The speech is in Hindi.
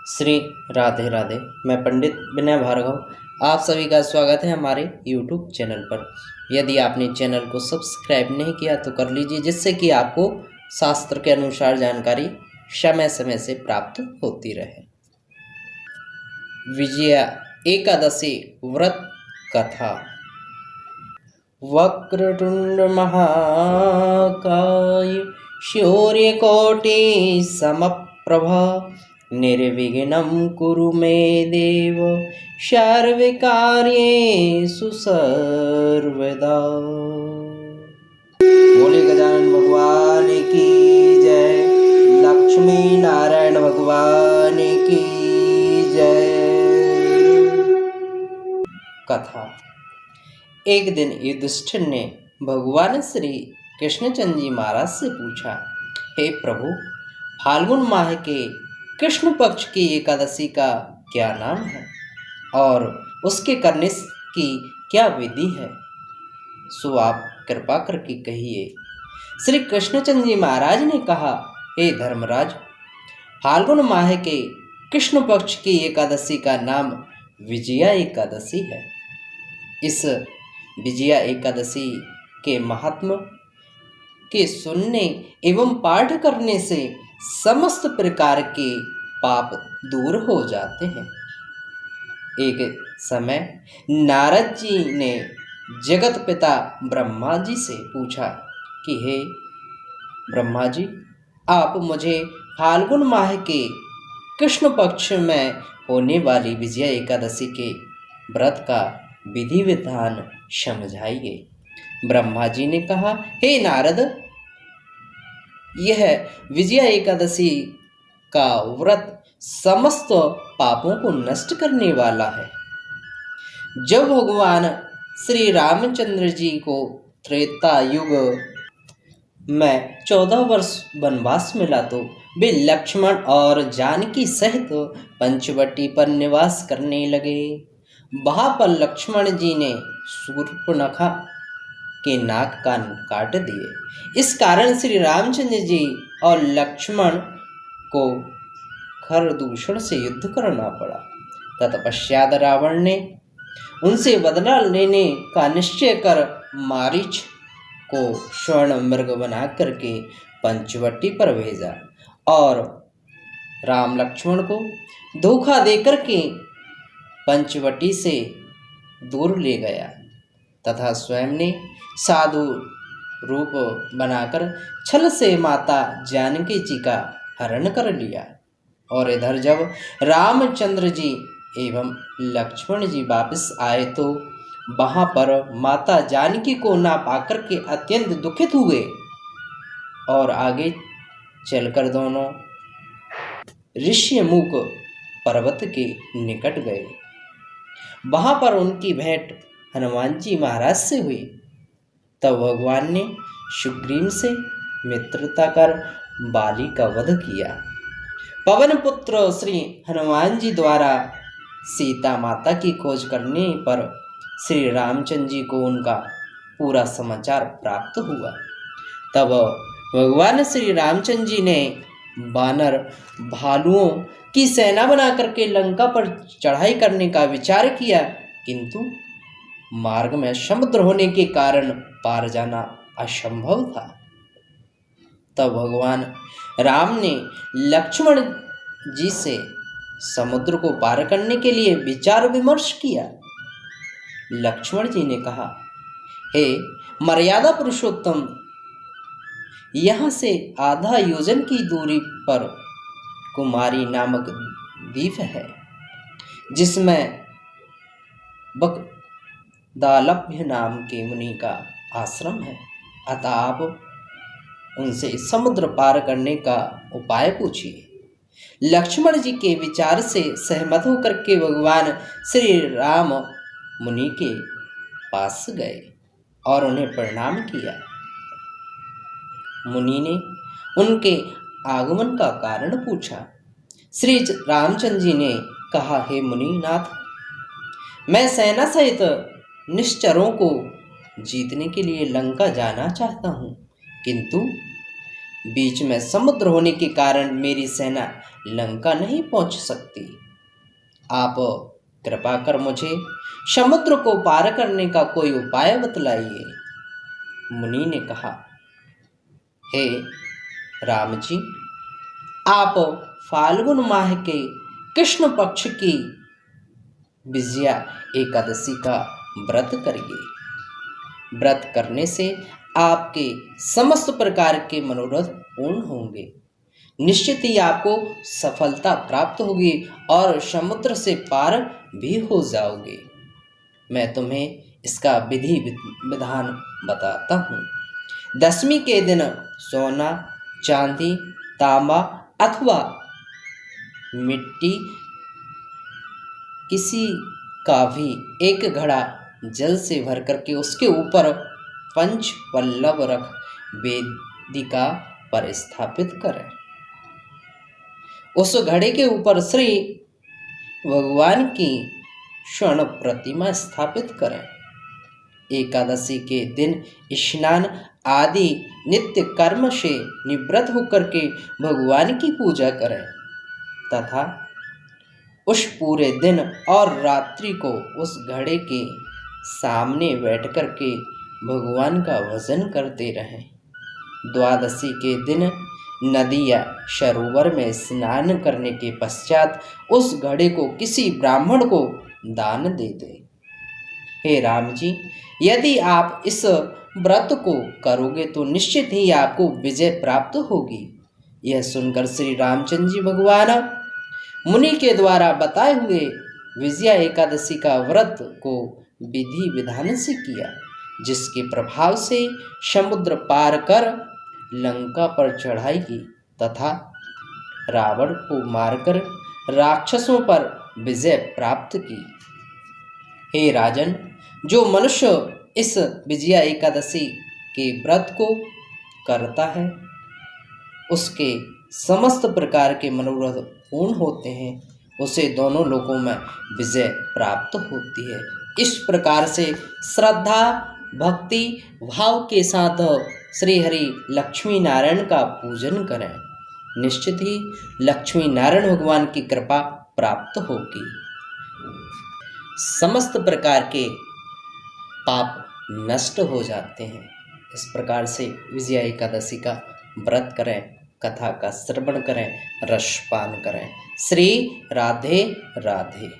श्री राधे राधे। मैं पंडित विनय भार्गव आप सभी का स्वागत है हमारे YouTube चैनल पर। यदि आपने चैनल को सब्सक्राइब नहीं किया तो कर लीजिए, जिससे कि आपको शास्त्र के अनुसार जानकारी समय समय से प्राप्त होती रहे। विजया एकादशी व्रत कथा। वक्रतुंड महाकाय सूर्यकोटि समप्रभा निर्विघ्नं कुरु मे देव सर्वकार्येषु सर्वदा। बोले गजानन भगवान की जय, लक्ष्मी नारायण भगवान की जय। कथा। एक दिन युधिष्ठिर ने भगवान श्री कृष्णचंद्र जी महाराज से पूछा, हे प्रभु, फाल्गुन माह के कृष्ण पक्ष की एकादशी का क्या नाम है और उसके करने की क्या विधि है, सो आप कृपा करके कहिए। श्री कृष्णचंद्र जी महाराज ने कहा, हे धर्मराज, फाल्गुन माह के कृष्ण पक्ष की एकादशी का नाम विजया एकादशी है। इस विजया एकादशी के महात्म के सुनने एवं पाठ करने से समस्त प्रकार के पाप दूर हो जाते हैं। एक समय नारद जी ने जगत पिता ब्रह्मा जी से पूछा कि हे ब्रह्मा जी, आप मुझे फाल्गुन माह के कृष्ण पक्ष में होने वाली विजया एकादशी के व्रत का विधि विधान समझाइए। ब्रह्मा जी ने कहा, हे नारद, यह विजया एकादशी का व्रत समस्त पापों को नष्ट करने वाला है। जब भगवान श्री रामचंद्र जी को त्रेता युग में 14 वर्ष वनवास मिला तो वे लक्ष्मण और जानकी सहित पंचवटी पर निवास करने लगे। वहां पर लक्ष्मण जी ने शूर्पणखा के नाक कान काट दिए। इस कारण श्री रामचंद्र जी और लक्ष्मण को खरदूषण से युद्ध करना पड़ा। तत्पश्चात रावण ने उनसे बदला लेने का निश्चय कर मारीच को स्वर्ण मृग बना करके पंचवटी पर भेजा और राम लक्ष्मण को धोखा देकर के पंचवटी से दूर ले गया तथा स्वयं ने साधु रूप बनाकर छल से माता जानकी जी का हरण कर लिया। और इधर जब रामचंद्र जी एवं लक्ष्मण जी वापस आए तो वहां पर माता जानकी को ना पाकर के अत्यंत दुखित हुए और आगे चलकर दोनों ऋष्यमुख पर्वत के निकट गए। वहां पर उनकी भेंट हनुमान जी महाराज से हुई। तब भगवान ने सुग्रीव से मित्रता कर बाली का वध किया। पवन पुत्र श्री हनुमान जी द्वारा सीता माता की खोज करने पर श्री रामचंद्र जी को उनका पूरा समाचार प्राप्त हुआ। तब भगवान श्री रामचंद्र जी ने वानर भालुओं की सेना बना करके लंका पर चढ़ाई करने का विचार किया, किंतु मार्ग में समुद्र होने के कारण पार जाना असंभव था। तब भगवान राम ने लक्ष्मण जी से समुद्र को पार करने के लिए विचार विमर्श किया। लक्ष्मण जी ने कहा, हे मर्यादा पुरुषोत्तम, यहाँ से आधा योजन की दूरी पर कुमारी नामक द्वीप है, जिसमें बकदालभ्य नाम के मुनि का आश्रम है। अतः आप उनसे समुद्र पार करने का उपाय पूछिए। लक्ष्मण जी के विचार से सहमत होकर के भगवान श्री राम मुनि के पास गए और उन्हें प्रणाम किया। मुनि ने उनके आगमन का कारण पूछा। श्री रामचंद्र जी ने कहा, हे मुनिनाथ, मैं सेना सहित निश्चरों को जीतने के लिए लंका जाना चाहता हूँ, किंतु बीच में समुद्र होने के कारण मेरी सेना लंका नहीं पहुंच सकती। आप कृपा कर मुझे समुद्र को पार करने का कोई उपाय बतलाइए। मुनि ने कहा, हे राम जी, आप फाल्गुन माह के कृष्ण पक्ष की विजया एकादशी का व्रत करिए। व्रत करने से आपके समस्त प्रकार के मनोरथ पूर्ण होंगे। निश्चित ही आपको सफलता प्राप्त होगी और समुद्र से पार भी हो जाओगे। मैं तुम्हें इसका विधि विधान बताता हूँ। दशमी के दिन सोना, चांदी, तांबा अथवा मिट्टी किसी का भी एक घड़ा जल से भर करके उसके ऊपर पंच पल्लव रख वेदिका पर स्थापित करें। उस घड़े के ऊपर श्री भगवान की स्वर्ण प्रतिमा स्थापित करें। एकादशी के दिन स्नान आदि नित्य कर्म से निवृत्त होकर के भगवान की पूजा करें तथा उस पूरे दिन और रात्रि को उस घड़े के सामने बैठ कर के भगवान का भजन करते रहें। द्वादशी के दिन नदी या सरोवर में स्नान करने के पश्चात उस घड़े को किसी ब्राह्मण को दान दे दें। हे राम जी, यदि आप इस व्रत को करोगे तो निश्चित ही आपको विजय प्राप्त होगी। यह सुनकर श्री रामचंद्र जी भगवान मुनि के द्वारा बताए हुए विजया एकादशी का व्रत को विधि विधान से किया, जिसके प्रभाव से समुद्र पार कर लंका पर चढ़ाई की तथा रावण को मारकर राक्षसों पर विजय प्राप्त की। हे राजन, जो मनुष्य इस विजया एकादशी के व्रत को करता है उसके समस्त प्रकार के मनोरथ पूर्ण होते हैं, उसे दोनों लोकों में विजय प्राप्त होती है। इस प्रकार से श्रद्धा भक्ति भाव के साथ श्री हरि लक्ष्मी नारायण का पूजन करें। निश्चित ही लक्ष्मी नारायण भगवान की कृपा प्राप्त होगी। समस्त प्रकार के पाप नष्ट हो जाते हैं। इस प्रकार से विजया एकादशी का व्रत करें, कथा का श्रवण करें, रसपान करें। श्री राधे राधे।